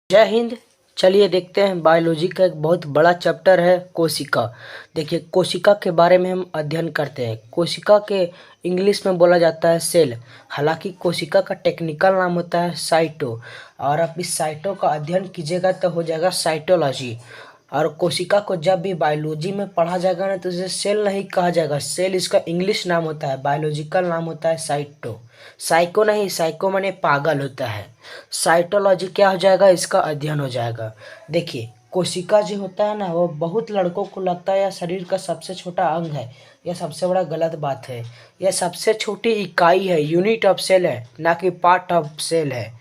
जय हिंद। चलिए देखते हैं बायोलॉजी का एक बहुत बड़ा चैप्टर है कोशिका। देखिए कोशिका के बारे में हम अध्ययन करते हैं। कोशिका के इंग्लिश में बोला जाता है सेल। हालांकि कोशिका का टेक्निकल नाम होता है साइटो। और आप इस साइटो का अध्ययन कीजिएगा तो हो जाएगा साइटोलॉजी। और कोशिका को जब भी बायोलॉजी में पढ़ा जाएगा ना तो इसे सेल नहीं कहा जाएगा। सेल इसका इंग्लिश नाम होता है, बायोलॉजिकल नाम होता है साइटो। साइको नहीं, साइको माने पागल होता है। साइटोलॉजी क्या हो जाएगा, इसका अध्ययन हो जाएगा। देखिए कोशिका जो होता है ना वो बहुत लड़कों को लगता है यह शरीर का सबसे छोटा अंग है। यह सबसे बड़ा गलत बात है। यह सबसे छोटी इकाई है, यूनिट ऑफ सेल है, ना कि पार्ट ऑफ सेल है,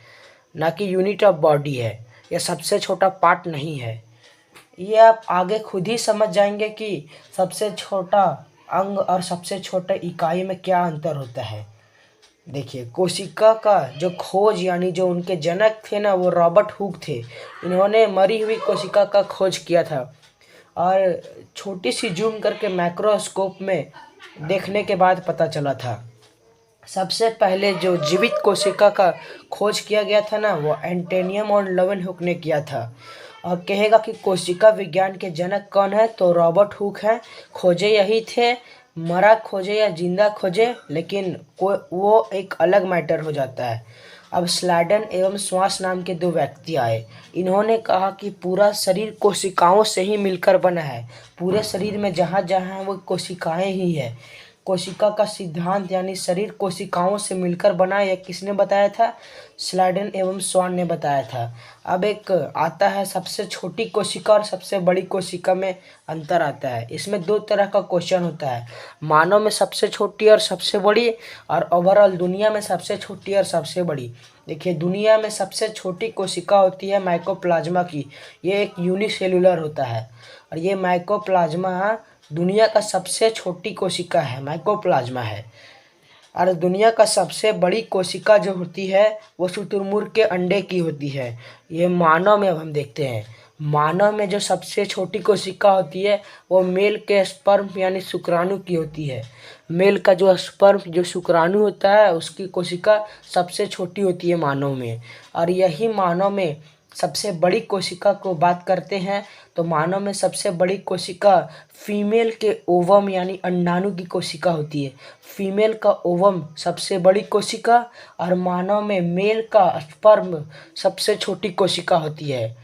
ना कि यूनिट ऑफ बॉडी है। यह सबसे छोटा पार्ट नहीं है। ये आप आगे खुद ही समझ जाएंगे कि सबसे छोटा अंग और सबसे छोटा इकाई में क्या अंतर होता है। देखिए कोशिका का जो खोज यानी जो उनके जनक थे ना वो रॉबर्ट हुक थे। इन्होंने मरी हुई कोशिका का खोज किया था और छोटी सी जूम करके मैक्रोस्कोप में देखने के बाद पता चला था। सबसे पहले जो जीवित कोशिका का खोज किया गया था ना वो एंटोनियम और लेवेनहुक ने किया था। और कहेगा कि कोशिका विज्ञान के जनक कौन है तो रॉबर्ट हुक है। खोजे यही थे, मरा खोजे या जिंदा खोजे, लेकिन वो एक अलग मैटर हो जाता है। अब स्लाइडन एवं श्वास नाम के दो व्यक्ति आए। इन्होंने कहा कि पूरा शरीर कोशिकाओं से ही मिलकर बना है। पूरे शरीर में जहाँ जहाँ वो कोशिकाएं ही है। कोशिका का सिद्धांत यानी शरीर कोशिकाओं से मिलकर बना, यह किसने बताया था? स्लाइडन एवं स्वान ने बताया था। अब एक आता है सबसे छोटी कोशिका और सबसे बड़ी कोशिका में अंतर आता है। इसमें दो तरह का क्वेश्चन होता है, मानव में सबसे छोटी और सबसे बड़ी, और ओवरऑल दुनिया में सबसे छोटी और सबसे बड़ी। देखिए दुनिया में सबसे छोटी कोशिका होती है माइकोप्लाज्मा की। ये एक यूनिसेलुलर होता है और ये माइकोप्लाज्मा दुनिया का सबसे छोटी कोशिका है, माइकोप्लाज्मा है। और दुनिया का सबसे बड़ी कोशिका जो होती है वो शुतुरमुर्ग के अंडे की होती है। ये मानव में अब हम देखते हैं। मानव में जो सबसे छोटी कोशिका होती है वो मेल के स्पर्म यानी शुक्राणु की होती है। मेल का जो स्पर्म जो शुक्राणु होता है उसकी कोशिका सबसे छोटी होती है मानव में। और यही मानव में सबसे बड़ी कोशिका को बात करते हैं तो मानव में सबसे बड़ी कोशिका फीमेल के ओवम यानी अंडाणु की कोशिका होती है। फीमेल का ओवम सबसे बड़ी कोशिका और मानव में मेल का स्पर्म सबसे छोटी कोशिका होती है।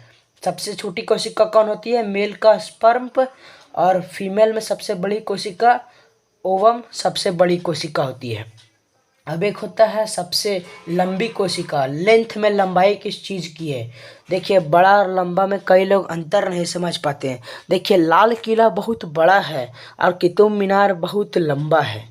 सबसे छोटी कोशिका कौन होती है? मेल का स्पर्म। और फीमेल में सबसे बड़ी कोशिका ओवम सबसे बड़ी कोशिका होती है। अब एक होता है सबसे लंबी कोशिका। लेंथ में लंबाई किस चीज़ की है? देखिए बड़ा और लंबा में कई लोग अंतर नहीं समझ पाते हैं। देखिए लाल किला बहुत बड़ा है और कुतुब मीनार बहुत लंबा है।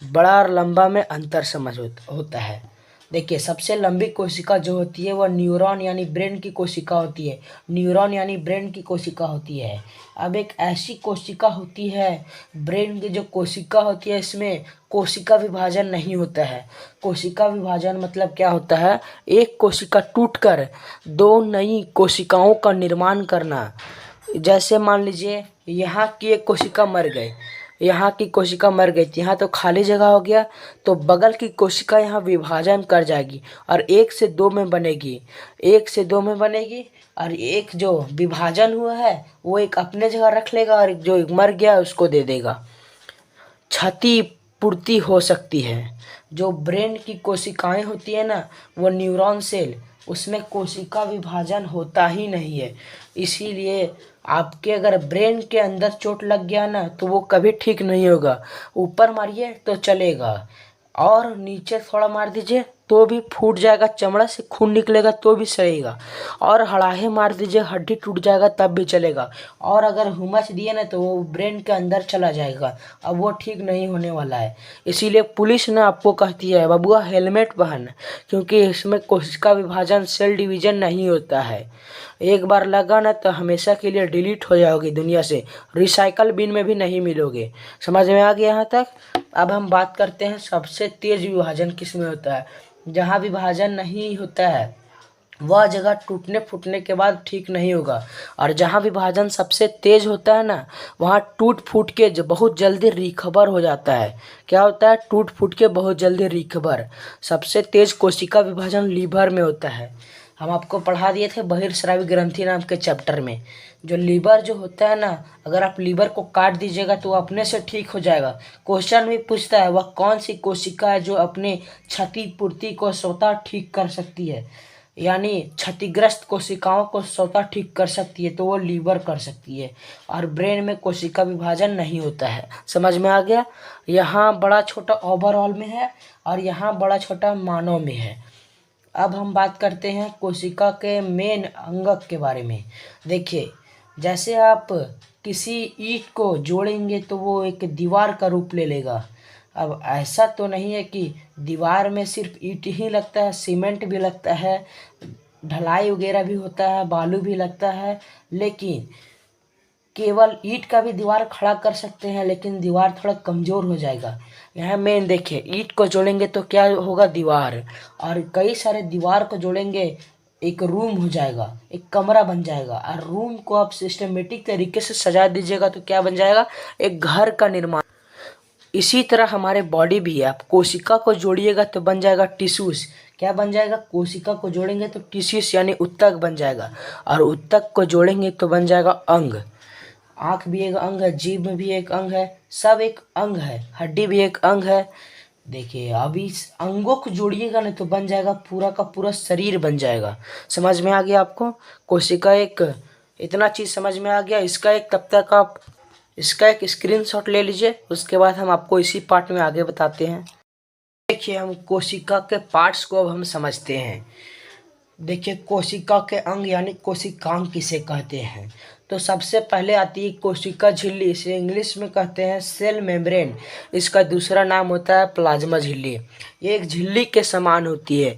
बड़ा और लंबा में अंतर समझ होता है। देखिए सबसे लंबी कोशिका जो होती है वह न्यूरॉन यानी ब्रेन की कोशिका होती है। न्यूरॉन यानी ब्रेन की कोशिका होती है। अब एक ऐसी कोशिका होती है, ब्रेन की जो कोशिका होती है इसमें कोशिका विभाजन नहीं होता है। कोशिका विभाजन मतलब क्या होता है? एक कोशिका टूटकर दो नई कोशिकाओं का निर्माण करना। जैसे मान लीजिए यहाँ की एक कोशिका मर गई, यहाँ की कोशिका मर गई थी, यहाँ तो खाली जगह हो गया, तो बगल की कोशिका यहाँ विभाजन कर जाएगी और एक से दो में बनेगी। एक से दो में बनेगी और एक जो विभाजन हुआ है वो एक अपने जगह रख लेगा और जो मर गया उसको दे देगा। क्षति पूर्ति हो सकती है। जो ब्रेन की कोशिकाएं होती है ना वो न्यूरॉन सेल, उसमें कोशिका विभाजन होता ही नहीं है। इसीलिए आपके अगर ब्रेन के अंदर चोट लग गया ना तो वो कभी ठीक नहीं होगा। ऊपर मारिए तो चलेगा और नीचे थोड़ा मार दीजिए तो भी फूट जाएगा, चमड़ा से खून निकलेगा तो भी सहेगा। और हड़ाहे मार दीजिए हड्डी टूट जाएगा तब भी चलेगा। और अगर हुमच दिए ना तो वो ब्रेन के अंदर चला जाएगा, अब वो ठीक नहीं होने वाला है। इसीलिए पुलिस ना आपको कहती है बबुआ हेलमेट पहन, क्योंकि इसमें कोशिका विभाजन सेल डिवीजन नहीं होता है। एक बार लगा ना तो हमेशा के लिए डिलीट हो जाओगे दुनिया से, रिसाइकल बिन में भी नहीं मिलोगे। समझ में आ गया यहाँ तक? अब हम बात करते हैं सबसे तेज विभाजन किस में होता है। जहाँ विभाजन नहीं होता है वह जगह टूटने फूटने के बाद ठीक नहीं होगा, और जहाँ विभाजन सबसे तेज होता है ना वहाँ टूट फूट के बहुत जल्दी रिकवर हो जाता है। क्या होता है? टूट फूट के बहुत जल्दी रिकवर। सबसे तेज कोशिका विभाजन लीवर में होता है। हम आपको पढ़ा दिए थे बहिर्स्रावी ग्रंथि नाम के चैप्टर में। जो लीवर जो होता है ना, अगर आप लीवर को काट दीजिएगा तो वो अपने से ठीक हो जाएगा। क्वेश्चन भी पूछता है वह कौन सी कोशिका है जो अपने क्षतिपूर्ति को स्वतः ठीक कर सकती है, यानी क्षतिग्रस्त कोशिकाओं को स्वतः ठीक कर सकती है, तो वो लीवर कर सकती है। और ब्रेन में कोशिका विभाजन नहीं होता है। समझ में आ गया? यहाँ बड़ा छोटा ओवरऑल में है और यहाँ बड़ा छोटा मानव में है। अब हम बात करते हैं कोशिका के मेन अंगक के बारे में। देखिए, जैसे आप किसी ईंट को जोड़ेंगे तो वो एक दीवार का रूप ले लेगा। अब ऐसा तो नहीं है कि दीवार में सिर्फ ईंट ही लगता है, सीमेंट भी लगता है, ढलाई वगैरह भी होता है, बालू भी लगता है, लेकिन केवल ईंट का भी दीवार खड़ा कर सकते हैं, लेकिन दीवार थोड़ा कमज़ोर हो जाएगा। यहाँ मेन देखिए, ईंट को जोड़ेंगे तो क्या होगा, दीवार, और कई सारे दीवार को जोड़ेंगे एक रूम हो जाएगा, एक कमरा बन जाएगा। और रूम को आप सिस्टमेटिक तरीके से सजा दीजिएगा तो क्या बन जाएगा, एक घर का निर्माण। इसी तरह हमारे बॉडी भी है। आप कोशिका को जोड़िएगा तो बन जाएगा टिश्यूज। क्या बन जाएगा, कोशिका को जोड़ेंगे तो टिश्यूज यानी उत्तक बन जाएगा, और उत्तक को जोड़ेंगे तो बन जाएगा अंग। आँख भी एक अंग है, जीभ में भी एक अंग है, सब एक अंग है, हड्डी भी एक अंग है। देखिए, अब इस अंगों को जोड़िएगा ना तो बन जाएगा पूरा का पूरा शरीर बन जाएगा। समझ में आ गया आपको? कोशिका एक इतना चीज़ समझ में आ गया। इसका एक तब तक आप इसका एक स्क्रीनशॉट ले लीजिए, उसके बाद हम आपको इसी पार्ट में आगे बताते हैं। देखिए, हम कोशिका के पार्ट्स को अब हम समझते हैं। देखिए, कोशिका के अंग यानी कोशिकांग किसे कहते हैं, तो सबसे पहले आती है कोशिका झिल्ली। इसे इंग्लिश में कहते हैं सेल मेम्ब्रेन। इसका दूसरा नाम होता है प्लाज्मा झिल्ली। ये एक झिल्ली के समान होती है।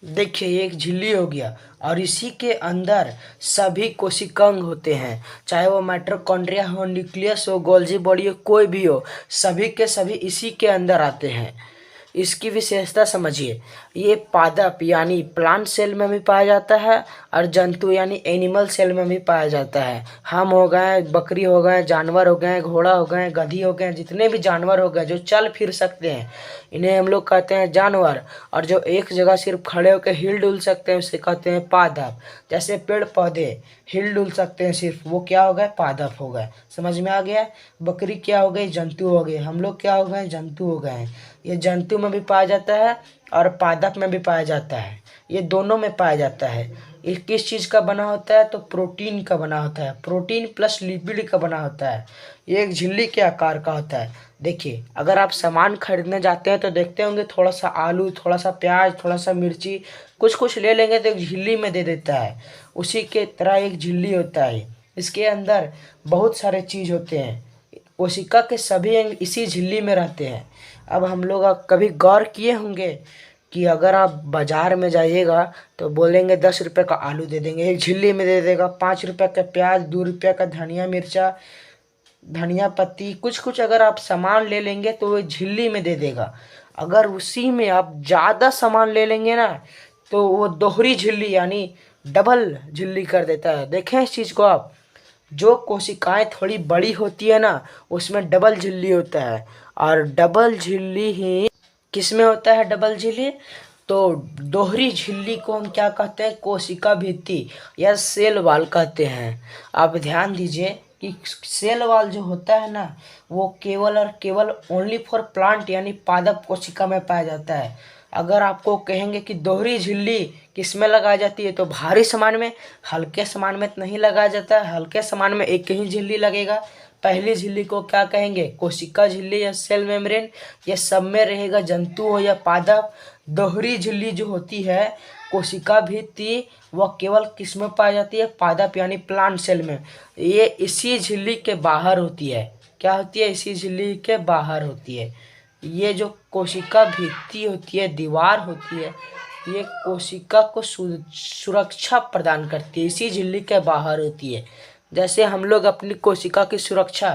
देखिए, ये एक झिल्ली हो गया और इसी के अंदर सभी कोशिकांग होते हैं, चाहे वो माइटोकॉन्ड्रिया हो, न्यूक्लियस हो, गोल्जी बॉडी हो, कोई भी हो, सभी के सभी इसी के अंदर आते हैं। इसकी विशेषता समझिए, ये पादप यानी प्लांट सेल में भी पाया जाता है और जंतु यानी एनिमल सेल में भी पाया जाता है। हम हो गए, बकरी हो गए, जानवर हो गए, घोड़ा हो गए, गधी हो गए, जितने भी जानवर हो गए जो चल फिर सकते हैं, इन्हें हम लोग कहते हैं जानवर। और जो एक जगह सिर्फ खड़े होकर हिल डुल सकते हैं उसे कहते हैं पादप। जैसे पेड़ पौधे हिल डुल सकते हैं सिर्फ, वो क्या हो गए, पादप हो गए। समझ में आ गया? बकरी क्या हो गई, जंतु हो गए। हम लोग क्या हो गए, जंतु हो गए। ये जंतु में भी पाया जाता है और पादप में भी पाया जाता है, ये दोनों में पाया जाता है। ये किस चीज़ का बना होता है, तो प्रोटीन का बना होता है, प्रोटीन प्लस लिपिड का बना होता है। ये एक झिल्ली के आकार का होता है। देखिए, अगर आप सामान खरीदने जाते हैं तो देखते होंगे थोड़ा सा आलू, थोड़ा सा प्याज, थोड़ा सा मिर्ची, कुछ कुछ ले लेंगे तो एक झिल्ली में दे देता है। उसी के तरह एक झिल्ली होता है। इसके अंदर बहुत सारे चीज़ होते हैं। कोशिका के सभी अंग इसी झिल्ली में रहते हैं। अब हम लोग कभी गौर किए होंगे कि अगर आप बाज़ार में जाइएगा तो बोलेंगे 10 रुपये का आलू दे देंगे, एक झिल्ली में दे देगा। 5 रुपये का प्याज, 2 रुपये का धनिया मिर्चा, धनिया पत्ती, कुछ कुछ अगर आप सामान ले लेंगे तो वो झिल्ली में दे देगा। अगर उसी में आप ज़्यादा सामान ले लेंगे ना तो वो दोहरी झिल्ली यानी डबल झिल्ली कर देता है। देखें इस चीज़ को आप, जो कोशिकाएं थोड़ी बड़ी होती है ना उसमें डबल झिल्ली होता है, और डबल झिल्ली ही किस में होता है, डबल झिल्ली। तो दोहरी झिल्ली को हम क्या कहते हैं, कोशिका भित्ति या सेल वाल कहते हैं। आप ध्यान दीजिए कि सेल वाल जो होता है ना वो केवल और केवल ओनली फॉर प्लांट यानी पादप कोशिका में पाया जाता है। अगर आपको कहेंगे कि दोहरी झिल्ली किस में लगाई जाती है, तो भारी सामान में, हल्के सामान में नहीं लगाया जाता है। हल्के सामान में एक ही झिल्ली लगेगा। पहली झिल्ली को क्या कहेंगे, कोशिका झिल्ली या सेल मेम्ब्रेन। ये सब में रहेगा, जंतु हो या पादप। दोहरी झिल्ली जो होती है कोशिका भित्ति, वह केवल किस में पाई जाती है, पादप यानी प्लांट सेल में। ये इसी झिल्ली के बाहर होती है। क्या होती है, इसी झिल्ली के बाहर होती है। ये जो कोशिका भित्ति होती है, दीवार होती है, ये कोशिका को सुरक्षा प्रदान करती है, इसी झिल्ली के बाहर होती है। जैसे हम लोग अपनी कोशिका की सुरक्षा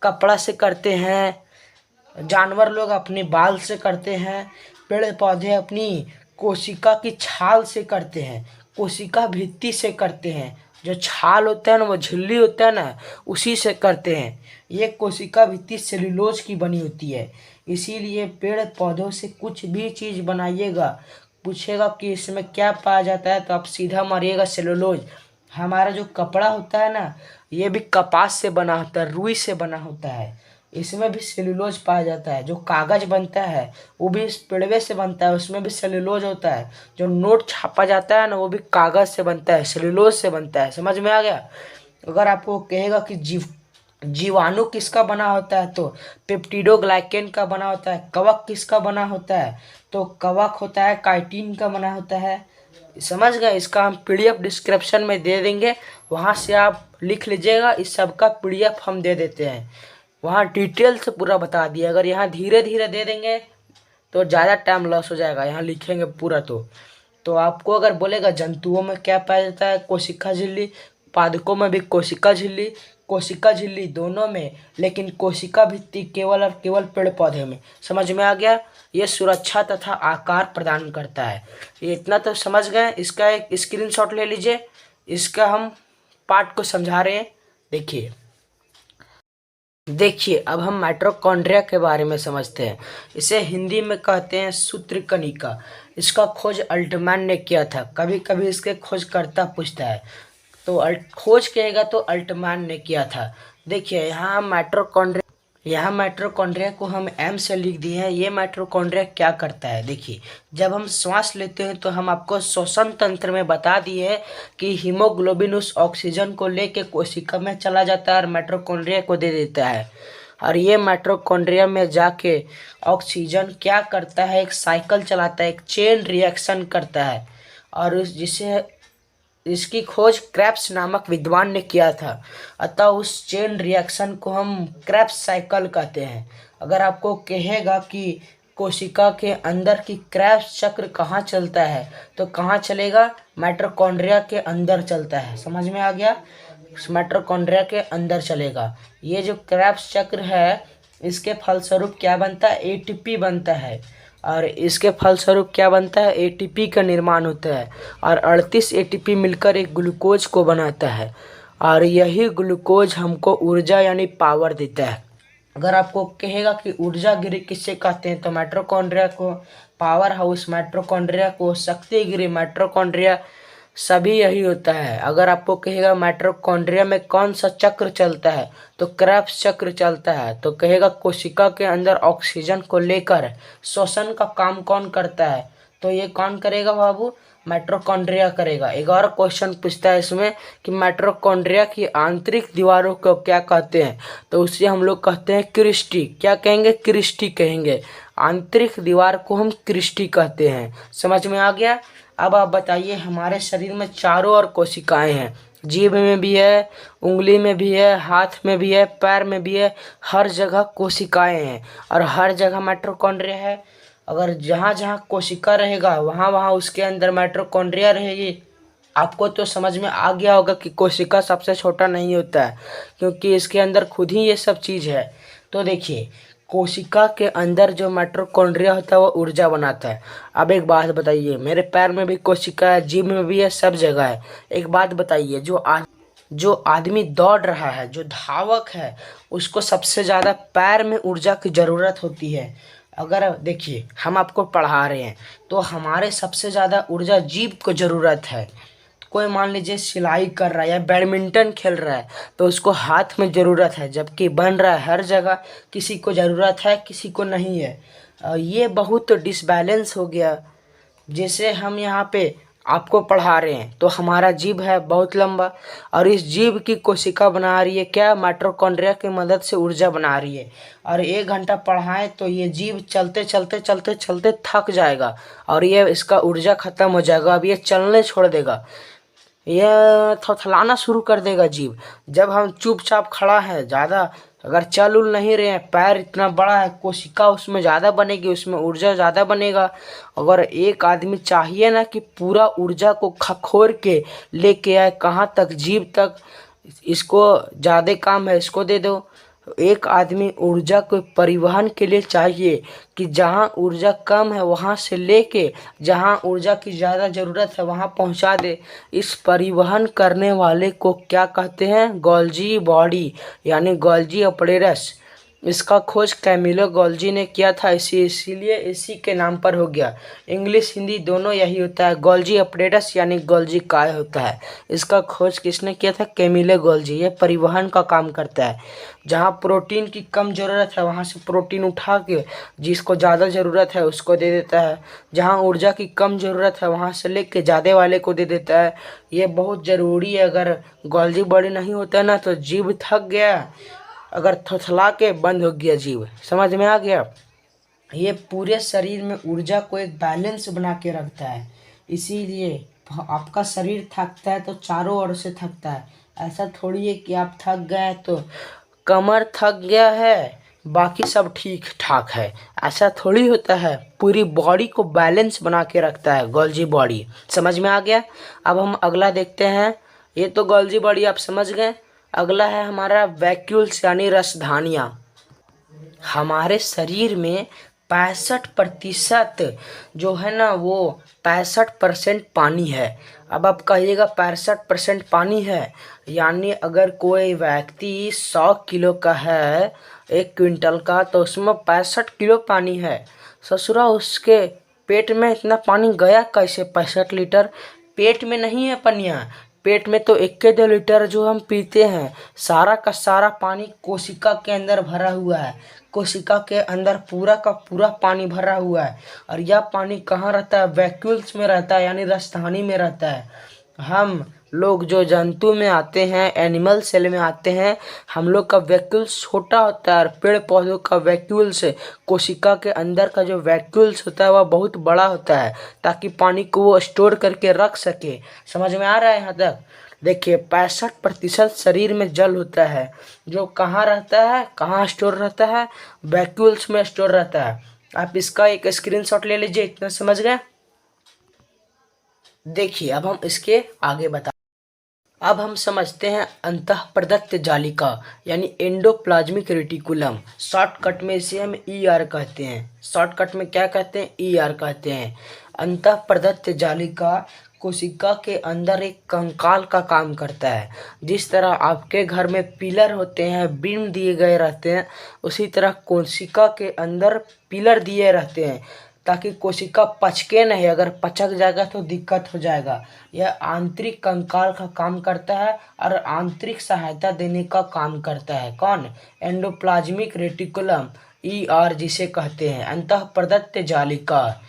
कपड़ा से करते हैं, जानवर लोग अपने बाल से करते हैं, पेड़ पौधे अपनी कोशिका की छाल से करते हैं, कोशिका भित्ति से करते हैं। जो छाल होता है ना, वो झिल्ली होता है ना, उसी से करते हैं। ये कोशिका भित्ति सेल्यूलोज की बनी होती है। इसीलिए पेड़ पौधों से कुछ भी चीज़ बनाइएगा, पूछेगा कि इसमें क्या पाया जाता है तो आप सीधा मारिएगा सेलुलोज। हमारा जो कपड़ा होता है ना, ये भी कपास से बना होता है, रुई से बना होता है। इसमें भी सेलुलोज पाया जाता है। जो कागज बनता है वो भी इस पेड़वे से बनता है, उसमें भी सेलुलोज होता है। जो नोट छापा जाता है ना, वो भी कागज से बनता है, सेलुलोज से बनता है। समझ में आ गया। अगर आपको कहेगा कि जीवाणु किसका बना होता है तो पेप्टिडोग्लाइकेन का बना होता है। कवक किसका बना होता है तो कवक होता है काइटिन का बना होता है। समझ गए। इसका हम पीडीएफ डिस्क्रिप्शन में दे देंगे, वहाँ से आप लिख लीजिएगा। इस सब का पीडीएफ हम दे देते हैं, वहाँ डिटेल से पूरा बता दिया। अगर यहाँ धीरे धीरे दे देंगे तो ज़्यादा टाइम लॉस हो जाएगा, यहाँ लिखेंगे पूरा तो आपको अगर बोलेगा जंतुओं में क्या पाया जाता है, कोशिका झिल्ली। पादकों में भी कोशिका झिल्ली दोनों में, लेकिन कोशिका भित्ति केवल और केवल पेड़ पौधे में। समझ में आ गया। ये सुरक्षा तथा आकार प्रदान करता है। ये इतना तो समझ गए। इसका एक स्क्रीनशॉट ले लीजिए। इसका हम पार्ट को समझा रहे हैं। देखिए अब हम माइटोकॉन्ड्रिया के बारे में समझते हैं। इसे हिंदी में कहते हैं सूत्रकणिका। इसका खोज अल्टमैन ने किया था। कभी कभी इसके खोजकर्ता पूछता है तो खोज कहेगा तो अल्टमैन ने किया था। देखिए यहाँ माइटोकॉन्ड्रिया को हम एम से लिख दिए हैं। ये माइटोकॉन्ड्रिया क्या करता है, देखिए जब हम श्वास लेते हैं तो हम आपको श्वसन तंत्र में बता दिए हैं कि हीमोग्लोबिन उस ऑक्सीजन को लेके कोशिका में चला जाता है और माइटोकॉन्ड्रिया को दे देता है। और ये माइटोकॉन्ड्रिया में जाके ऑक्सीजन क्या करता है, एक साइकिल चलाता है, एक चेन रिएक्शन करता है। और इसकी खोज क्रेब्स नामक विद्वान ने किया था। अतः उस चेन रिएक्शन को हम क्रेब्स साइकिल कहते हैं। अगर आपको कहेगा कि कोशिका के अंदर की क्रेब्स चक्र कहाँ चलता है तो कहाँ चलेगा, माइटोकॉन्ड्रिया के अंदर चलता है। समझ में आ गया। माइटोकॉन्ड्रिया के अंदर चलेगा। ये जो क्रेब्स चक्र है, इसके फलस्वरूप क्या बनता है, एटीपी बनता है। और इसके फलस्वरूप क्या बनता है, एटीपी का निर्माण होता है। और 38 एटीपी मिलकर एक ग्लूकोज को बनाता है। और यही ग्लूकोज हमको ऊर्जा यानी पावर देता है। अगर आपको कहेगा कि ऊर्जा गिरी किससे कहते हैं तो माइटोकॉन्ड्रिया को, पावर हाउस माइटोकॉन्ड्रिया को, शक्ति गिरी माइटोकॉन्ड्रिया, सभी यही होता है। अगर आपको कहेगा माइटोकॉन्ड्रिया में कौन सा चक्र चलता है तो क्रेब्स चक्र चलता है। तो कहेगा कोशिका के अंदर ऑक्सीजन को लेकर श्वसन का काम कौन करता है तो ये कौन करेगा बाबू, माइटोकॉन्ड्रिया करेगा। एक और क्वेश्चन पूछता है इसमें कि माइटोकॉन्ड्रिया की आंतरिक दीवारों को क्या कहते हैं तो उसे हम लोग कहते हैं क्रिस्टी। क्या कहेंगे, क्रिस्टी कहेंगे। आंतरिक दीवार को हम क्रिस्टी कहते हैं। समझ में आ गया। अब आप बताइए, हमारे शरीर में चारों ओर कोशिकाएं हैं। जीभ में भी है, उंगली में भी है, हाथ में भी है, पैर में भी है। हर जगह कोशिकाएं हैं और हर जगह माइटोकॉन्ड्रिया है। अगर जहाँ जहाँ कोशिका रहेगा वहाँ वहाँ उसके अंदर माइटोकॉन्ड्रिया रहेगी। आपको तो समझ में आ गया होगा कि कोशिका सबसे छोटा नहीं होता है, क्योंकि इसके अंदर खुद ही ये सब चीज़ है। तो देखिए, कोशिका के अंदर जो माइटोकॉन्ड्रिया होता है वो ऊर्जा बनाता है। अब एक बात बताइए, मेरे पैर में भी कोशिका है, जीभ में भी है, सब जगह है। एक बात बताइए, जो आदमी दौड़ रहा है, जो धावक है, उसको सबसे ज़्यादा पैर में ऊर्जा की ज़रूरत होती है। अगर देखिए हम आपको पढ़ा रहे हैं तो हमारे सबसे ज़्यादा ऊर्जा जीभ को ज़रूरत है। कोई मान लीजिए सिलाई कर रहा है या बैडमिंटन खेल रहा है तो उसको हाथ में ज़रूरत है, जबकि बन रहा है हर जगह। किसी को ज़रूरत है, किसी को नहीं है। ये बहुत डिसबैलेंस हो गया। जैसे हम यहाँ पे आपको पढ़ा रहे हैं तो हमारा जीभ है बहुत लंबा, और इस जीभ की कोशिका बना रही है क्या, माइटोकॉन्ड्रिया की मदद से ऊर्जा बना रही है। और 1 घंटा पढ़ाएं तो ये जीभ चलते चलते चलते चलते थक जाएगा और ये इसका ऊर्जा ख़त्म हो जाएगा। अब ये चलने छोड़ देगा, यह थथलाना शुरू कर देगा जीभ। जब हम चुपचाप खड़ा है, ज़्यादा अगर चल उल नहीं रहे हैं, पैर इतना बड़ा है, कोशिका उसमें ज़्यादा बनेगी, उसमें ऊर्जा ज़्यादा बनेगा। अगर एक आदमी चाहिए ना कि पूरा ऊर्जा को खखोर के लेके आए कहाँ तक, जीभ तक, इसको ज़्यादा काम है इसको दे दो। एक आदमी ऊर्जा को परिवहन के लिए चाहिए कि जहाँ ऊर्जा कम है वहाँ से लेके जहाँ ऊर्जा की ज़्यादा ज़रूरत है वहाँ पहुँचा दे। इस परिवहन करने वाले को क्या कहते हैं, गोल्जी बॉडी यानी गोल्जी अपरेटस। इसका खोज कैमिलो गोल्जी ने किया था, इसीलिए इसी के नाम पर हो गया। इंग्लिश हिंदी दोनों यही होता है। गोल्जी अपरेटस यानी गोल्जी काय होता है। इसका खोज किसने किया था? Camillo Golgi. ये परिवहन का काम करता है। जहाँ प्रोटीन की कम ज़रूरत है वहाँ से प्रोटीन उठा के जिसको ज़्यादा ज़रूरत है उसको दे देता है। जहाँ ऊर्जा की कम ज़रूरत है वहाँ से लेके ज़्यादा वाले को दे देता है। ये बहुत ज़रूरी है। अगर गोल्जी बॉडी नहीं होता ना तो जीव थक गया, अगर थोथला के बंद हो गया जीव। समझ में आ गया? ये पूरे शरीर में ऊर्जा को एक बैलेंस बना के रखता है। इसीलिए आपका शरीर थकता है तो चारों ओर से थकता है। ऐसा थोड़ी है कि आप थक गए तो कमर थक गया है बाकी सब ठीक ठाक है, ऐसा थोड़ी होता है। पूरी बॉडी को बैलेंस बना के रखता है गोल्जी बॉडी। समझ में आ गया? अब हम अगला देखते हैं। ये तो गोल्जी बॉडी आप समझ गए। अगला है हमारा वैक्यूल्स यानी रसधानियाँ। हमारे शरीर में 65% जो है ना वो 65% पानी है। अब आप कहिएगा 65% पानी है यानी अगर कोई व्यक्ति 100 किलो का है, 1 क्विंटल का, तो उसमें 65 किलो पानी है। ससुरा उसके पेट में इतना पानी गया कैसे? 65 लीटर पेट में नहीं है पनिया। पेट में तो 1-2 लीटर जो हम पीते हैं, सारा का सारा पानी कोशिका के अंदर भरा हुआ है। कोशिका के अंदर पूरा का पूरा पानी भरा हुआ है। और यह पानी कहाँ रहता है? वैक्यूल्स में रहता है यानी रसधानी में रहता है। हम लोग जो जंतु में आते हैं, एनिमल सेल में आते हैं, हम लोग का वैक्यूल्स छोटा होता है और पेड़ पौधों का वैक्यूल्स, कोशिका के अंदर का जो वैक्यूल्स होता है वह बहुत बड़ा होता है ताकि पानी को वो स्टोर करके रख सके। समझ में आ रहा है यहाँ तक? देखिए 65% शरीर में जल होता है जो कहाँ रहता है, कहाँ स्टोर रहता है? वैक्यूल्स में स्टोर रहता है। आप इसका एक स्क्रीनशॉट ले लीजिए। इतना समझ गए? देखिए अब हम इसके आगे बता अब हम समझते हैं अंतःप्रदत्त जालिका यानी एंडोप्लाज्मिक रेटिकुलम। शॉर्टकट में इसे हम ईआर कहते हैं। शॉर्टकट में क्या कहते हैं? ईआर कहते हैं। अंतःप्रदत्त जालिका कोशिका के अंदर एक कंकाल का काम करता है। जिस तरह आपके घर में पिलर होते हैं, बीम दिए गए रहते हैं, उसी तरह कोशिका के अंदर पिलर दिए रहते हैं ताकि कोशिका पचके नहीं। अगर पचक जाएगा तो दिक्कत हो जाएगा। यह आंतरिक कंकाल का काम करता है और आंतरिक सहायता देने का काम करता है। कौन? एंडोप्लाज्मिक रेटिकुलम, ईआर जिसे कहते हैं, अंतःप्रदत्त जालिका।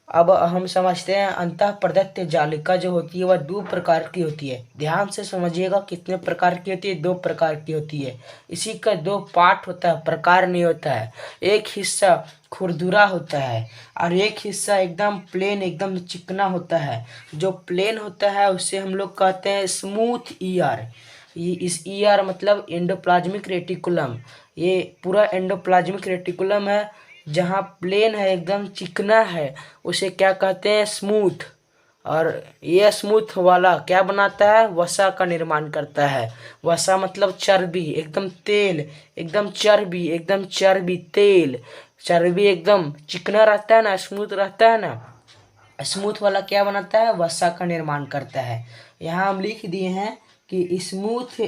अब हम समझते हैं अंतःप्रदत्त जालिका जो होती है वह 2 प्रकार की होती है। ध्यान से समझिएगा कितने प्रकार की होती है? 2 प्रकार की होती है। इसी का 2 पार्ट होता है, प्रकार नहीं होता है। एक हिस्सा खुरदुरा होता है और एक हिस्सा एकदम प्लेन, एकदम चिकना होता है। जो प्लेन होता है उसे हम लोग कहते हैं स्मूथ ईआर। ये इस ईआर मतलब एंडोप्लाज्मिक रेटिकुलम। ये पूरा एंडोप्लाज्मिक रेटिकुलम है। जहाँ प्लेन है, एकदम चिकना है, उसे क्या कहते हैं? स्मूथ। और ये स्मूथ वाला क्या बनाता है? वसा का निर्माण करता है। वसा मतलब चर्बी, एकदम तेल, एकदम चर्बी, एकदम चर्बी तेल। चर्बी एकदम चिकना रहता है ना, स्मूथ रहता है ना। स्मूथ वाला क्या बनाता है? वसा का निर्माण करता है। यहाँ हम लिख दिए हैं कि smooth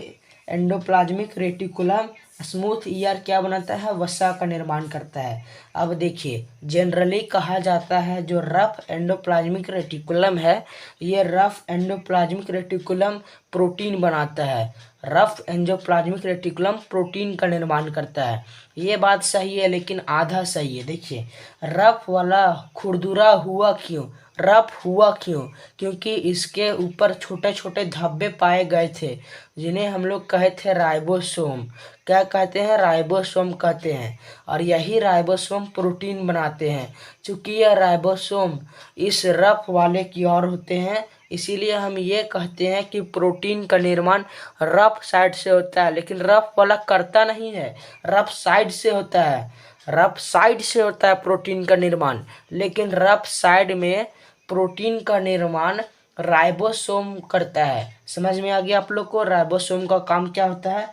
endoplasmic reticulum, smooth ER क्या बनाता है? वसा का निर्माण करता है। अब देखिए जनरली कहा जाता है जो रफ एंडोप्लाज्मिक रेटिकुलम है, ये रफ एंडोप्लाज्मिक रेटिकुलम प्रोटीन बनाता है। रफ एंडोप्लाज्मिक रेटिकुलम प्रोटीन का निर्माण करता है। ये बात सही है लेकिन आधा सही है। देखिए रफ वाला खुरदुरा हुआ क्यों? रफ हुआ क्यों? क्योंकि इसके ऊपर छोटे छोटे धब्बे पाए गए थे जिन्हें हम लोग कहे थे राइबोसोम। क्या कहते हैं? राइबोसोम कहते हैं। और यही राइबोसोम प्रोटीन बनाते हैं। चूंकि यह राइबोसोम इस रफ वाले की ओर होते हैं, इसीलिए हम ये कहते हैं कि प्रोटीन का निर्माण रफ साइड से होता है। लेकिन रफ वाला करता नहीं है, रफ साइड से होता है। रफ साइड से होता है प्रोटीन का निर्माण, लेकिन रफ साइड में प्रोटीन का निर्माण राइबोसोम करता है। समझ में आ गया आप लोग को राइबोसोम का काम क्या होता है?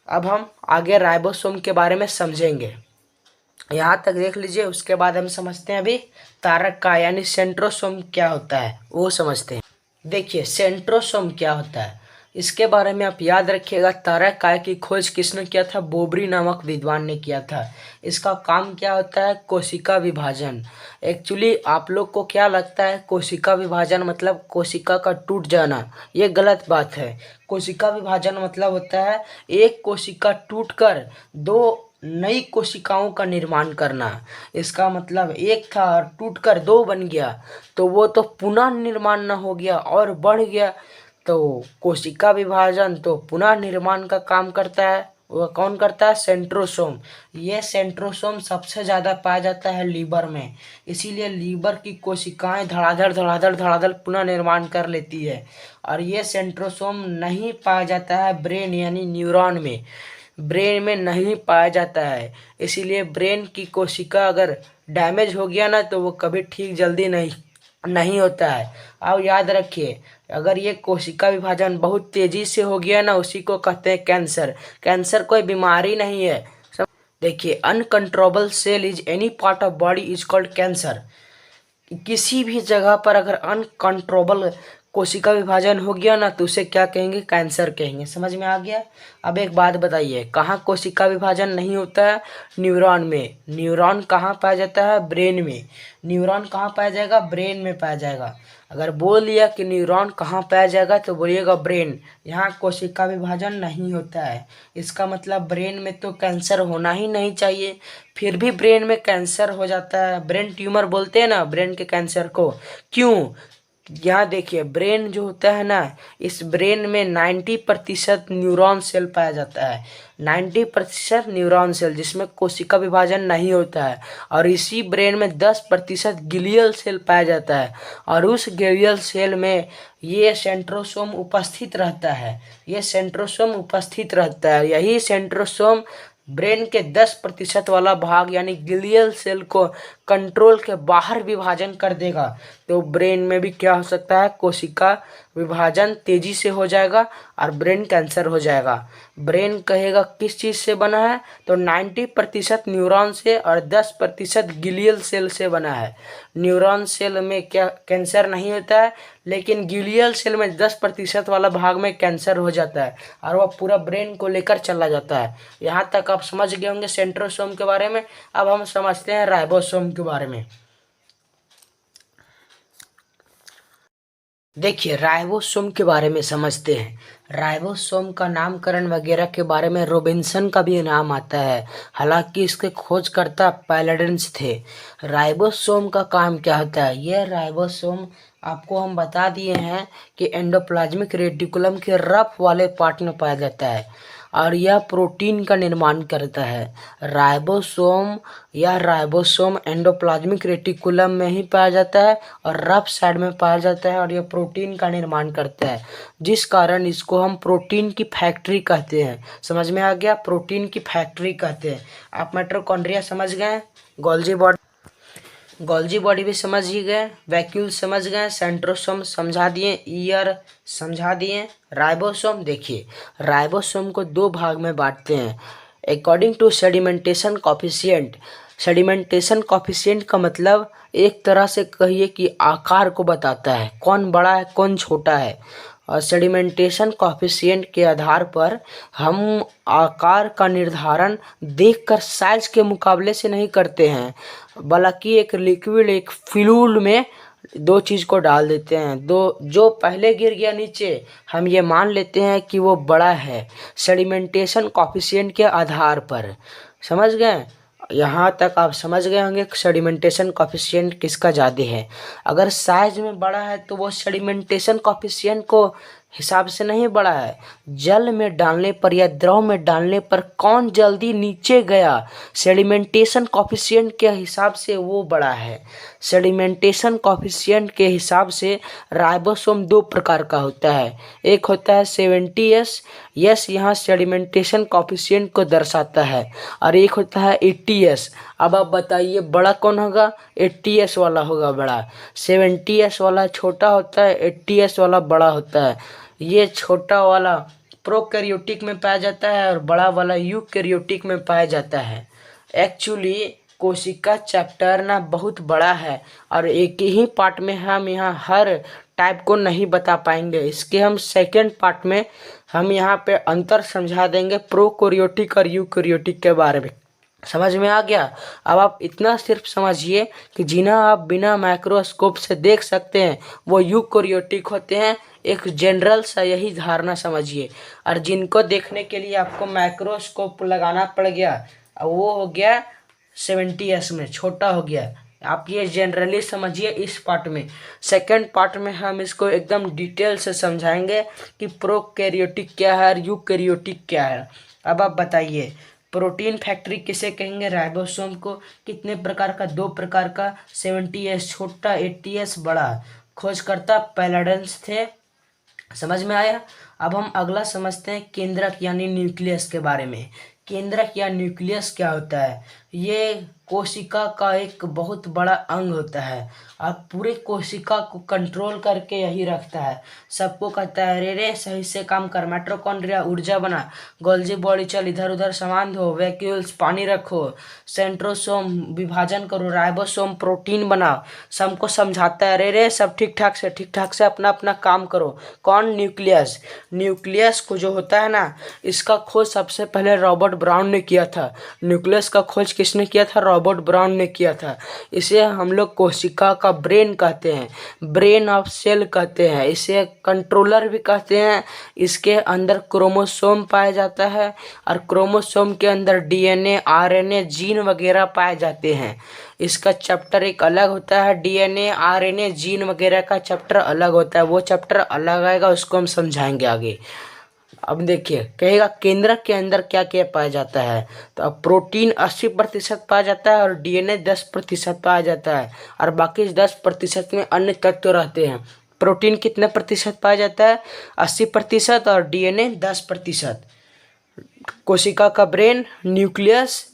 अब हम आगे राइबोसोम के बारे में समझेंगे। यहाँ तक देख लीजिए, उसके बाद हम समझते हैं अभी तारक का यानी सेंट्रोसोम क्या होता है वो समझते हैं। देखिए सेंट्रोसोम क्या होता है? इसके बारे में आप याद रखिएगा, तारक की खोज किसने किया था? बोबरी नामक विद्वान ने किया था। इसका काम क्या होता है? कोशिका विभाजन। एक्चुअली आप लोग को क्या लगता है कोशिका विभाजन मतलब कोशिका का टूट जाना? ये गलत बात है। कोशिका विभाजन मतलब होता है एक कोशिका टूटकर दो नई कोशिकाओं का निर्माण करना। इसका मतलब एक था और टूटकर दो बन गया तो वो तो पुनः निर्माण न हो गया और बढ़ गया। तो कोशिका विभाजन तो पुनः निर्माण का काम करता है। वह कौन करता है? सेंट्रोसोम। ये सेंट्रोसोम सबसे ज़्यादा पाया जाता है लीवर में, इसीलिए लीवर की कोशिकाएं धड़ाधड़ धड़ाधड़ धड़ाधड़ पुनः निर्माण कर लेती है। और ये सेंट्रोसोम नहीं पाया जाता है ब्रेन यानी न्यूरॉन में, ब्रेन में नहीं पाया जाता है। इसीलिए ब्रेन की कोशिका अगर डैमेज हो गया ना तो वो कभी ठीक जल्दी नहीं होता है। अब याद रखिए, अगर ये कोशिका विभाजन बहुत तेजी से हो गया ना उसी को कहते हैं कैंसर। कैंसर कोई बीमारी नहीं है। देखिए, uncontrollable cell is any part of body is called cancer. किसी भी जगह पर अगर अनकंट्रोलेबल कोशिका विभाजन हो गया ना तो उसे क्या कहेंगे? कैंसर कहेंगे। समझ में आ गया? अब एक बात बताइए, कहाँ कोशिका विभाजन नहीं होता है? न्यूरॉन में। न्यूरॉन कहाँ पाया जाता है? ब्रेन में। न्यूरॉन कहाँ पाया जाएगा? ब्रेन में पाया जाएगा। अगर बोल लिया कि न्यूरॉन कहाँ पाया जाएगा तो बोलिएगा ब्रेन। यहाँ कोशिका विभाजन नहीं होता है, इसका मतलब ब्रेन में तो कैंसर होना ही नहीं चाहिए, फिर भी ब्रेन में कैंसर हो जाता है। ब्रेन ट्यूमर बोलते हैं ना ब्रेन के कैंसर को। क्यों? यहाँ देखिए, ब्रेन जो होता है ना, इस ब्रेन में 90% न्यूरॉन सेल पाया जाता है। 90% न्यूरॉन सेल जिसमें कोशिका विभाजन नहीं होता है। और इसी ब्रेन में 10% ग्लियल सेल पाया जाता है। और उस ग्लियल सेल में ये सेंट्रोसोम उपस्थित रहता है। ये सेंट्रोसोम उपस्थित रहता है। यही सेंट्रोसोम ब्रेन के 10% वाला भाग यानी ग्लियल सेल को कंट्रोल के बाहर विभाजन कर देगा। तो ब्रेन में भी क्या हो सकता है? कोशिका विभाजन तेजी से हो जाएगा और ब्रेन कैंसर हो जाएगा। ब्रेन कहेगा किस चीज़ से बना है? तो 90% न्यूरॉन से और 10% ग्लियल सेल से बना है। न्यूरॉन सेल में क्या कैंसर नहीं होता है, लेकिन ग्लियल सेल में 10% वाला भाग में कैंसर हो जाता है और वह पूरा ब्रेन को लेकर चला जाता है। यहाँ तक आप समझ गए होंगे सेंट्रोसोम के बारे में। अब हम समझते हैं राइबोसोम के बारे में। देखिए, राइबोसोम के बारे में समझते हैं। राइबोसोम का नामकरण वगैरह के बारे में रॉबिन्सन का भी नाम आता है, हालांकि इसके खोजकर्ता पैलेडेंस थे। राइबोसोम का काम क्या होता है? यह राइबोसोम आपको हम बता दिए हैं कि एंडोप्लाज्मिक रेटिकुलम के रफ वाले पार्ट में पाया जाता है और यह प्रोटीन का निर्माण करता है। राइबोसोम एंडोप्लाज्मिक रेटिकुलम में ही पाया जाता है और रफ साइड में पाया जाता है और यह प्रोटीन का निर्माण करता है, जिस कारण इसको हम प्रोटीन की फैक्ट्री कहते हैं। समझ में आ गया? प्रोटीन की फैक्ट्री कहते हैं। आप माइटोकॉन्ड्रिया समझ गए, गोल्जी बॉडी भी समझ ही गए, वैक्यूल समझ गए, सेंट्रोसोम समझा दिए, ईयर समझा दिए। राइबोसोम देखिए, राइबोसोम को दो भाग में बांटते हैं according to sedimentation coefficient. Sedimentation coefficient का मतलब एक तरह से कहिए कि आकार को बताता है, कौन बड़ा है कौन छोटा है। और सेडिमेंटेशन कॉफिशिएंट के आधार पर हम आकार का निर्धारण देखकर साइज के मुकाबले से नहीं करते हैं, बल्कि एक लिक्विड एक फ्लूइड में दो चीज़ को डाल देते हैं। दो जो पहले गिर गया नीचे हम ये मान लेते हैं कि वो बड़ा है सेडिमेंटेशन कॉफिशिएंट के आधार पर। समझ गए? यहाँ तक आप समझ गए होंगे सेडिमेंटेशन कॉफिशिएंट किसका ज़्यादा है। अगर साइज में बड़ा है तो वो सेडिमेंटेशन कॉफिशिएंट को हिसाब से नहीं बड़ा है, जल में डालने पर या द्रव में डालने पर कौन जल्दी नीचे गया सेडिमेंटेशन कॉफिशिएंट के हिसाब से वो बड़ा है। सेडिमेंटेशन कॉफिशिएंट के हिसाब से राइबोसोम दो प्रकार का होता है। एक होता है 70S, यस यहाँ सेडिमेंटेशन कॉफिशिएंट को दर्शाता है, और एक होता है 80S। अब आप बताइए बड़ा कौन होगा? 80S वाला होगा बड़ा। 70S वाला छोटा होता है, 80S वाला बड़ा होता है। ये छोटा वाला प्रोकैरियोटिक में पाया जाता है और बड़ा वाला यूकैरियोटिक में पाया जाता है। एक्चुअली कोशिका चैप्टर ना बहुत बड़ा है और एक ही पार्ट में हम यहाँ हर टाइप को नहीं बता पाएंगे। इसके हम सेकेंड पार्ट में हम यहाँ पे अंतर समझा देंगे प्रोकैरियोटिक और यूकैरियोटिक के बारे में। समझ में आ गया? अब आप इतना सिर्फ समझिए कि जिन्हें आप बिना माइक्रोस्कोप से देख सकते हैं वो यूकैरियोटिक होते हैं। एक जनरल सा यही धारणा समझिए। और जिनको देखने के लिए आपको माइक्रोस्कोप लगाना पड़ गया वो हो गया 70s में, छोटा हो गया। आप ये जनरली समझिए इस पार्ट में। सेकंड पार्ट में हम इसको एकदम डिटेल से समझाएंगे कि प्रोकैरियोटिक क्या है और यूकैरियोटिक क्या है। अब आप बताइए, प्रोटीन फैक्ट्री किसे कहेंगे? राइबोसोम को। कितने प्रकार का? 2 प्रकार का, 70s छोटा, 80s बड़ा। खोजकर्ता पैलाडेंस थे। समझ में आया? अब हम अगला समझते हैं केंद्रक यानी न्यूक्लियस के बारे में। केंद्रक या न्यूक्लियस क्या होता है? ये कोशिका का एक बहुत बड़ा अंग होता है और पूरे कोशिका को कंट्रोल करके यही रखता है। सबको कहता है रे रे सही से काम कर, माइटोकॉन्ड्रिया ऊर्जा बना, गोल्जी बॉडी चल, इधर उधर सामान धो, वैक्यूल्स पानी रखो, सेंट्रोसोम विभाजन करो, राइबोसोम प्रोटीन बनाओ। सबको समझाता है रे रे सब ठीक ठाक से अपना अपना काम करो। कौन? न्यूक्लियस। न्यूक्लियस को जो होता है ना, इसका खोज सबसे पहले रॉबर्ट ब्राउन ने किया था। न्यूक्लियस का खोज किसने किया था? रॉबर्ट ब्राउन ने किया था। इसे हम लोग कोशिका का ब्रेन कहते हैं, ब्रेन ऑफ सेल कहते हैं, इसे कंट्रोलर भी कहते हैं। इसके अंदर क्रोमोसोम पाया जाता है और क्रोमोसोम के अंदर डीएनए, आरएनए, जीन वगैरह पाए जाते हैं। इसका चैप्टर एक अलग होता है, डीएनए, आरएनए, जीन वगैरह का चैप्टर अलग होता है। वो चैप्टर अलग आएगा, उसको हम समझाएंगे आगे। अब देखिए, कहेगा केंद्रक के अंदर क्या क्या पाया जाता है। तो अब प्रोटीन 80% पाया जाता है और डीएनए 10% पाया जाता है और बाकी 10% में अन्य तत्व रहते हैं। प्रोटीन कितने प्रतिशत पाया जाता है? 80% और डीएनए 10%। कोशिका का brain, nucleus,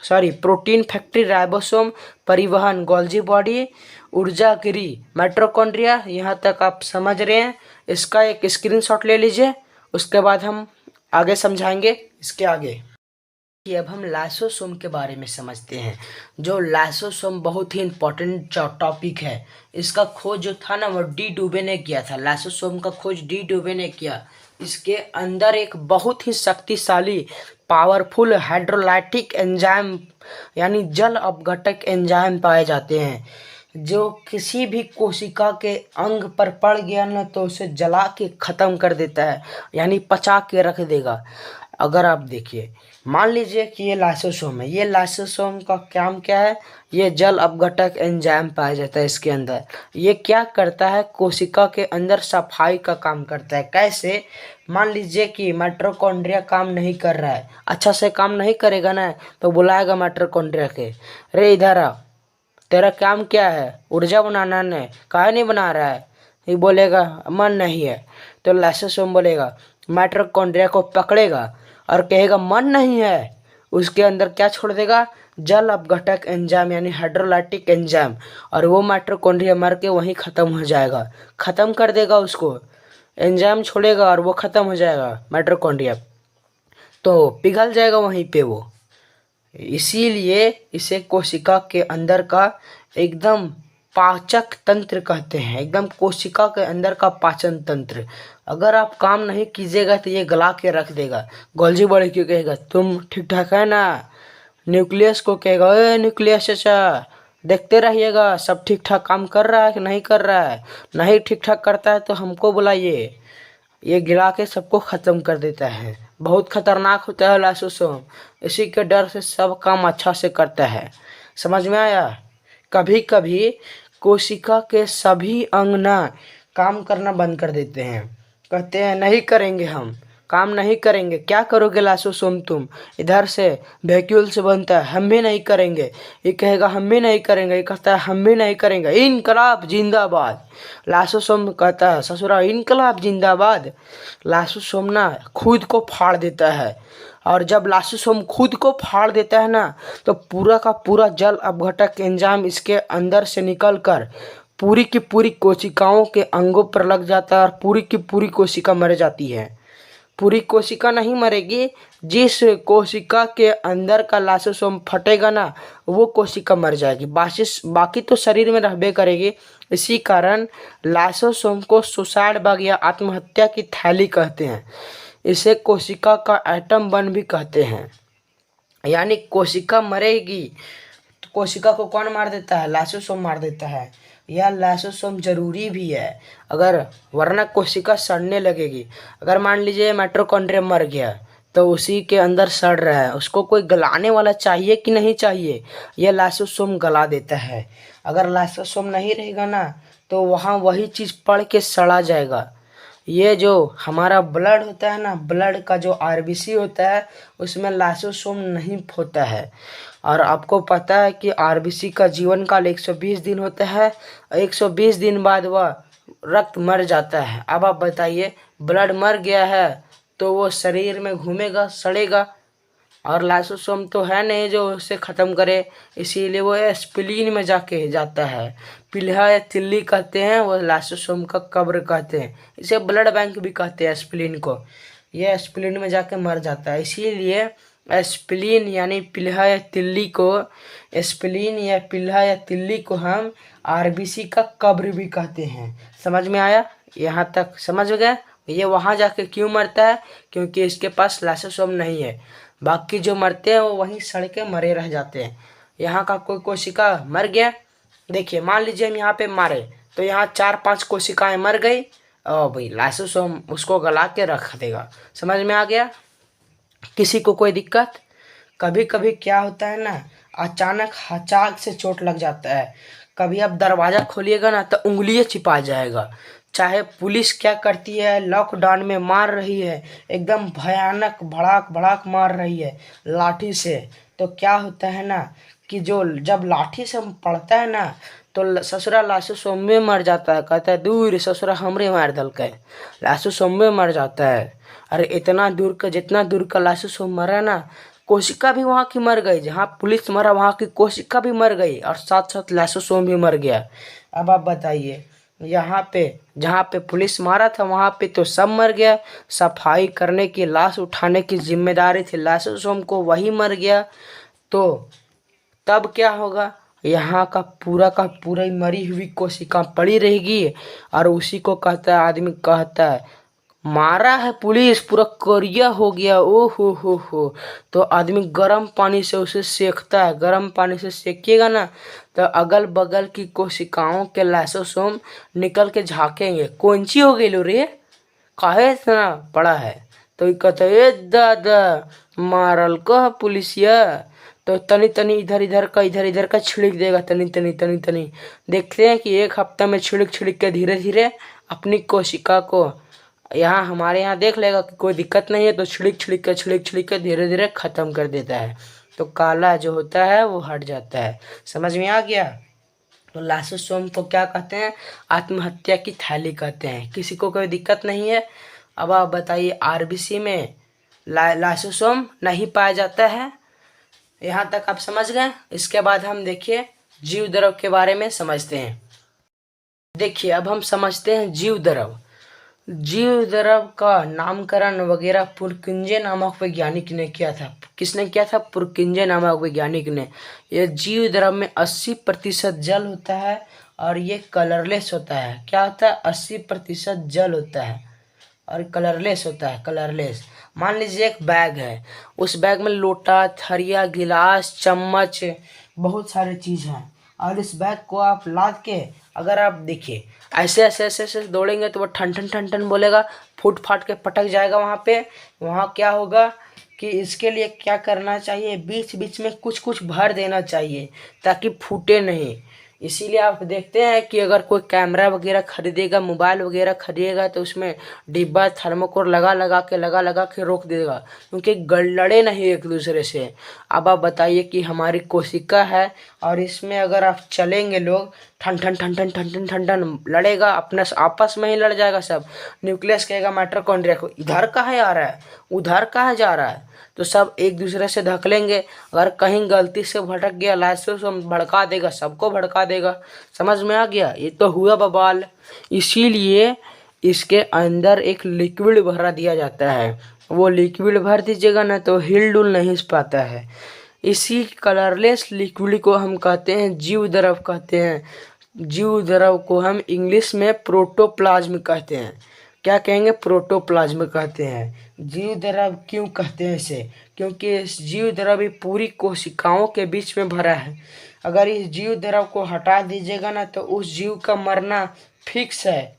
protein factory, ribosome, परिवहन, गोल्जी बॉडी, ऊर्जा गिरी, माइटोकॉन्ड्रिया। यहाँ तक आप समझ रहे हैं? इसका एक स्क्रीनशॉट ले लीजिए, उसके बाद हम आगे समझाएंगे इसके आगे। कि अब हम लाइसोसोम के बारे में समझते हैं। जो लाइसोसोम बहुत ही इम्पोर्टेंट टॉपिक है। इसका खोज जो था ना वो डी डुबे ने किया था। लाइसोसोम का खोज डी डुबे ने किया। इसके अंदर एक बहुत ही शक्तिशाली पावरफुल हाइड्रोलाइटिक एंजाइम यानी जल अपघटक एंजाइम पाए जाते हैं, जो किसी भी कोशिका के अंग पर पड़ गया ना तो उसे जला के ख़त्म कर देता है, यानी पचा के रख देगा। अगर आप देखिए, मान लीजिए कि ये लाइसोसोम है। ये लाइसोसोम का काम क्या है? ये जल अपघटक एंजाइम पाया जाता है इसके अंदर। ये क्या करता है? कोशिका के अंदर सफाई का काम करता है। कैसे? मान लीजिए कि माइटोकॉन्ड्रिया काम नहीं कर रहा है, अच्छा से काम नहीं करेगा ना, तो बुलाएगा माइटोकॉन्ड्रिया के, रे इधर आ, तेरा काम क्या है? ऊर्जा बनाना है, काहे नहीं बना रहा है? ये बोलेगा मन नहीं है, तो लाइसोसोम बोलेगा, माइटोकॉन्ड्रिया को पकड़ेगा और कहेगा मन नहीं है। उसके अंदर क्या छोड़ देगा? जल अपघटक एंजाइम यानी हाइड्रोलाइटिक एंजाइम, और वो माइटोकॉन्ड्रिया मर के वहीं ख़त्म हो जाएगा, ख़त्म कर देगा उसको। एंजाइम छोड़ेगा और वो ख़त्म हो जाएगा माइटोकॉन्ड्रिया, तो पिघल जाएगा वहीं पे वो। इसीलिए इसे कोशिका के अंदर का एकदम पाचक तंत्र कहते हैं, एकदम कोशिका के अंदर का पाचन तंत्र। अगर आप काम नहीं कीजिएगा तो ये गला के रख देगा। गोल्जी बॉडी क्यों कहेगा तुम ठीक ठाक है ना, न्यूक्लियस को कहेगा ओए न्यूक्लियस चाचा देखते रहिएगा सब ठीक ठाक काम कर रहा है कि नहीं कर रहा है, नहीं ठीक ठाक करता है तो हमको बुलाइए। ये गिरा के सबको ख़त्म कर देता है। बहुत खतरनाक होता है लाइसोसोम, इसी के डर से सब काम अच्छा से करता है। समझ में आया? कभी कभी कोशिका के सभी अंग ना काम करना बंद कर देते हैं, कहते हैं नहीं करेंगे, हम काम नहीं करेंगे। क्या करोगे लाइसोसोम तुम? इधर से वैक्यूल से बनता है, हम भी नहीं करेंगे। ये कहेगा हम भी नहीं करेंगे, ये कहता है हम भी नहीं करेंगे, इनकलाब जिंदाबाद। लाइसोसोम कहता है ससुरा इनकलाब जिंदाबाद। लाइसोसोम ना खुद को फाड़ देता है, और जब लाइसोसोम खुद को फाड़ देता है ना तो पूरा का पूरा जल अपघटक एंजाइम इसके अंदर से निकल कर पूरी की पूरी कोशिकाओं के अंगों पर लग जाता है और पूरी की पूरी कोशिका मर जाती है। पूरी कोशिका नहीं मरेगी, जिस कोशिका के अंदर का लाइसोसोम फटेगा ना वो कोशिका मर जाएगी, बाकी तो शरीर में रहबे करेगी। इसी कारण लाइसोसोम को सुसाइड बग या आत्महत्या की थैली कहते हैं। इसे कोशिका का एटम बम भी कहते हैं। यानी कोशिका मरेगी तो कोशिका को कौन मार देता है? लाइसोसोम मार देता है। यह लाइसोसोम जरूरी भी है, अगर वरना कोशिका सड़ने लगेगी। अगर मान लीजिए माइटोकॉन्ड्रिया मर गया तो उसी के अंदर सड़ रहा है, उसको कोई गलाने वाला चाहिए कि नहीं चाहिए? यह लाइसोसोम गला देता है। अगर लाइसोसोम नहीं रहेगा ना तो वहाँ वही चीज़ पड़ के सड़ा जाएगा। ये जो हमारा ब्लड होता है ना, ब्लड का जो आरबीसी होता है उसमें लाइसोसोम नहीं होता है। और आपको पता है कि आरबीसी का जीवन काल 120 दिन होता है। 120 दिन बाद वह रक्त मर जाता है। अब आप बताइए, ब्लड मर गया है तो वो शरीर में घूमेगा, सड़ेगा, और लाइसोसोम तो है नहीं जो उसे ख़त्म करे, इसीलिए वो स्प्लीन में जाके जाता है। पिल्हा या तिल्ली कहते हैं, वो लाइसोसोम का कब्र कहते हैं। इसे ब्लड बैंक भी कहते हैं स्प्लीन को। यह स्प्लीन में जाके मर जाता है, इसीलिए स्प्लीन यानी पिल्हा या तिल्ली को, स्प्लीन या पिल्हा या तिल्ली को हम आरबीसी का कब्र भी कहते हैं। समझ में आया? यहाँ तक समझ गए? ये वहाँ जाके क्यों मरता है? क्योंकि इसके पास लाइसोसोम नहीं है। बाकी जो मरते हैं वो वहीं सड़ के मरे रह जाते हैं। यहाँ का कोई कोशिका मर गया, देखिए मान लीजिए हम यहाँ पे मारे तो यहाँ 4-5 कोशिकाएं मर गई, और भाई लाइसोसोम उसको गला के रख देगा। समझ में आ गया? किसी को कोई दिक्कत? कभी कभी क्या होता है ना, अचानक हचाक से चोट लग जाता है। कभी आप दरवाज़ा खोलिएगा ना तो उंगलियां छिपा जाएगा। चाहे पुलिस क्या करती है, लॉकडाउन में मार रही है, एकदम भयानक भड़ाक भड़ाक मार रही है लाठी से, तो क्या होता है ना कि जो जब लाठी से पड़ता है ना तो ससुरा लाइसोसोम में मर जाता है। कहता है दूर ससुरा हमरे मार दल के, लाइसोसोम में मर जाता है। अरे इतना दूर का, जितना दूर का लाइसोसोम मरा ना, कोशिका भी वहाँ की मर गई। जहाँ पुलिस मरा वहाँ की कोशिका भी मर गई, और साथ साथ लाइसोसोम भी मर गया। अब आप बताइए, यहाँ पे जहाँ पे पुलिस मारा था वहाँ पे तो सब मर गया, सफाई करने की, लाश उठाने की जिम्मेदारी थी लाइसोसोम को, वही मर गया। तो तब क्या होगा? यहाँ का पूरा ही मरी हुई कोशिका पड़ी रहेगी, और उसी को कहता है, आदमी कहता है मारा है पुलिस, पूरा करिया हो गया, ओ हो। तो आदमी गर्म पानी से उसे सेकता है। गर्म पानी से सेकिएगा ना तो अगल बगल की कोशिकाओं के लाइसोसोम निकल के झाँकेंगे, कौन सी हो गई लो रे, काहे इतना पड़ा है? तो ये कहता है, ए दादा मारल को पुलिसिया, तो तनी तनी इधर इधर का छिड़क देगा, तनी। देखते हैं कि 1 हफ्ता में छिड़क के धीरे धीरे अपनी कोशिका को यहाँ हमारे यहाँ देख लेगा कि कोई दिक्कत नहीं है, तो छिड़क के धीरे धीरे ख़त्म कर देता है। तो काला जो होता है वो हट जाता है। समझ में आ गया? तो लाइसोसोम को क्या कहते हैं? आत्महत्या की थैली कहते हैं। किसी को कोई दिक्कत नहीं है? अब आप बताइए, आरबीसी में लाइसोसोम नहीं पाया जाता है। यहाँ तक आप समझ गए? इसके बाद हम देखिए जीव द्रव के बारे में समझते हैं। देखिए अब हम समझते हैं जीव द्रव। जीव द्रव का नामकरण वगैरह पुरकिंजे नामक वैज्ञानिक ने किया था। किसने किया था? पुरकिंजे नामक वैज्ञानिक ने। यह जीव द्रव में 80% जल होता है और ये कलरलेस होता है। क्या होता है? 80% जल होता है और कलरलेस होता है, कलरलेस। मान लीजिए एक बैग है, उस बैग में लोटा, थरिया, गिलास, चम्मच, बहुत सारे चीज़ हैं, और इस बैग को आप लाद के अगर आप देखिए ऐसे दौड़ेंगे तो वो ठन बोलेगा, फूट फाट के पटक जाएगा वहाँ पे। वहाँ क्या होगा कि इसके लिए क्या करना चाहिए, बीच बीच में कुछ भर देना चाहिए ताकि फूटे नहीं। इसीलिए आप देखते हैं कि अगर कोई कैमरा वगैरह खरीदेगा, मोबाइल वगैरह खरीदेगा तो उसमें डिब्बा थर्मोकोल लगा के रोक देगा, क्योंकि लड़े नहीं एक दूसरे से। अब आप बताइए कि हमारी कोशिका है और इसमें अगर आप चलेंगे, लोग ठन लड़ेगा, अपने आपस में ही लड़ जाएगा सब। न्यूक्लियस कहेगा माइटोकॉन्ड्रिया को, इधर कहाँ आ रहा है, उधर कहाँ जा रहा है, तो सब एक दूसरे से धकेलेंगे। अगर कहीं गलती से भटक गया लाइसोसोम भड़का देगा, सबको भड़का देगा। समझ में आ गया? ये तो हुआ बवाल। इसीलिए इसके अंदर एक लिक्विड भरा दिया जाता है। वो लिक्विड भर दीजिएगा ना तो हिल डुल नहीं पाता है। इसी कलरलेस लिक्विड को हम कहते हैं जीव द्रव कहते हैं। जीव द्रव को हम इंग्लिश में प्रोटोप्लाज्म कहते हैं। क्या कहेंगे? प्रोटोप्लाज्म कहते हैं। जीव द्रव क्यों कहते हैं इसे? क्योंकि इस जीव द्रव ही पूरी कोशिकाओं के बीच में भरा है। अगर इस जीव द्रव को हटा दीजिएगा ना तो उस जीव का मरना फिक्स है।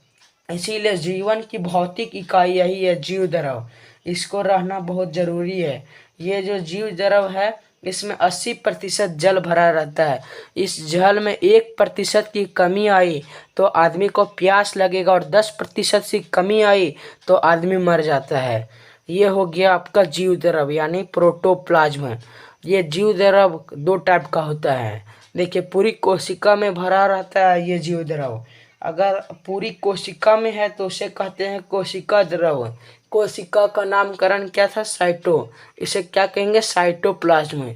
इसीलिए जीवन की भौतिक इकाई यही है, जीव द्रव। इसको रहना बहुत जरूरी है। ये जो जीव द्रव है इसमें 80% जल भरा रहता है। इस जल में 1% की कमी आई तो आदमी को प्यास लगेगा और 10% से कमी आई तो आदमी मर जाता है। ये हो गया आपका जीव द्रव यानी प्रोटोप्लाज्म। ये जीव द्रव 2 टाइप का होता है। देखिए, पूरी कोशिका में भरा रहता है ये जीव द्रव। अगर पूरी कोशिका में है तो उसे कहते हैं कोशिका द्रव। कोशिका का नामकरण क्या था? साइटो। इसे क्या कहेंगे? साइटोप्लाज्म।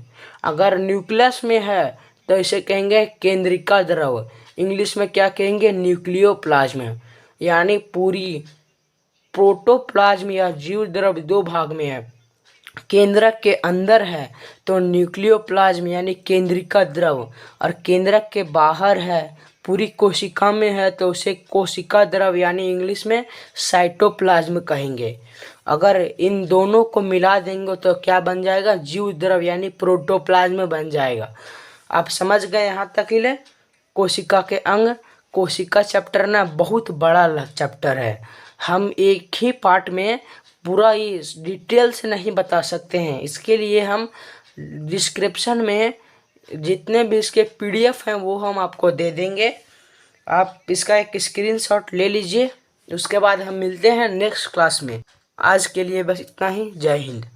अगर न्यूक्लियस में है तो इसे कहेंगे केंद्रिका द्रव। इंग्लिश में क्या कहेंगे? न्यूक्लियोप्लाज्म। यानी पूरी प्रोटोप्लाज्म या जीव द्रव 2 भाग में है। केंद्रक के अंदर है तो न्यूक्लियोप्लाज्म यानी केंद्रिका द्रव, और केंद्रक के बाहर है, पूरी कोशिका में है तो उसे कोशिका द्रव यानी इंग्लिश में साइटोप्लाज्म कहेंगे। अगर इन दोनों को मिला देंगे तो क्या बन जाएगा? जीव द्रव यानी प्रोटोप्लाज्म बन जाएगा। आप समझ गए यहाँ तक ही ले? कोशिका के अंग। कोशिका चैप्टर ना बहुत बड़ा चैप्टर है। हम एक ही पार्ट में पूरा ही डिटेल से नहीं बता सकते हैं। इसके लिए हम डिस्क्रिप्शन में जितने भी इसके PDF हैं वो हम आपको दे देंगे। आप इसका एक स्क्रीनशॉट ले लीजिए। उसके बाद हम मिलते हैं नेक्स्ट क्लास में। आज के लिए बस इतना ही। जय हिंद।